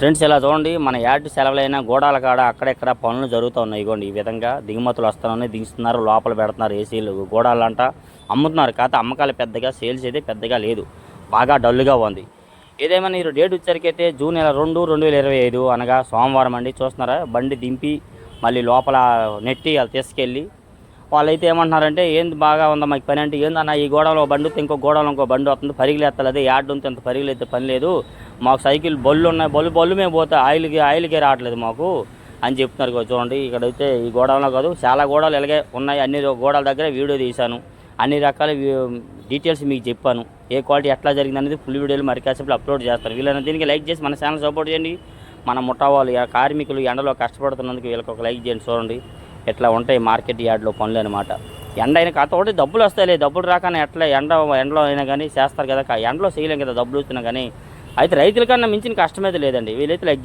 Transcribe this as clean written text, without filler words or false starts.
Friends ఇలా చూడండి, మన యార్డ్ సెలవులైనా గోడాల కాడ అక్కడెక్కడ పనులు జరుగుతూ ఉన్నాయి. ఇగోండి ఈ విధంగా దిగుమతులు వస్తున్నాయి, దిగుస్తున్నారు, లోపల పెడుతున్నారు ఏసీలు, గోడాలంట అమ్ముతున్నారు. కాకపోతే అమ్మకాలు పెద్దగా సేల్స్ అయితే పెద్దగా లేదు, బాగా డల్గా ఉంది. ఏదేమైనా ఈ డేట్ వచ్చరికైతే జూన్ 2, 2025 అనగా సోమవారం అండి. చూస్తున్నారా, బండి దింపి మళ్ళీ లోపల నెట్టి వాళ్ళు తీసుకెళ్ళి వాళ్ళైతే ఏమంటున్నారంటే, ఏంది బాగా ఉందా మాకు పని అంటే, ఏందన్నా ఈ గోడలో బండి వస్తే ఇంకో గోడలో ఇంకో బండి వస్తుంది, పరిగిలు ఎత్తాలి, అదే యార్డ్ ఉంటే అంత పరిగిలు అయితే పని లేదు, మాకు సైకిల్ బళ్ళు ఉన్నాయి, బళ్ళు మేము పోతే ఆయిల్కే రావట్లేదు మాకు అని చెప్తున్నారు. చూడండి ఇక్కడైతే ఈ గోడౌన్లో కాదు, చాలా గోడలు ఇలాగే ఉన్నాయి. అన్ని గోడల దగ్గర వీడియో తీశాను, అన్ని రకాల డీటెయిల్స్ మీకు చెప్పాను. ఏ క్వాలిటీ ఎట్లా జరిగింది అనేది ఫుల్ వీడియోలు మరి కాసేపు అప్లోడ్ చేస్తారు. వీళ్ళని దీనికి లైక్ చేసి మన ఛానల్ సపోర్ట్ చేయండి. మన ముఠా వాళ్ళు కార్మికులు ఎండలో కష్టపడుతున్నందుకు వీళ్ళకి ఒక లైక్ చేయండి. చూడండి ఎట్లా ఉంటాయి మార్కెట్ యార్డ్లో పనులు అనమాట. ఎండ అయినా కాకపోతే ఒకటి డబ్బులు వస్తాయి, డబ్బులు రాకనే ఎట్లా ఎండలో అయినా కానీ చేస్తారు కదా. ఎండలో చేయలేం కదా, డబ్బులు వస్తున్నా కానీ. అయితే రైతుల కన్నా మించిన కష్టమైతే లేదండి. వీళ్ళైతే లైక్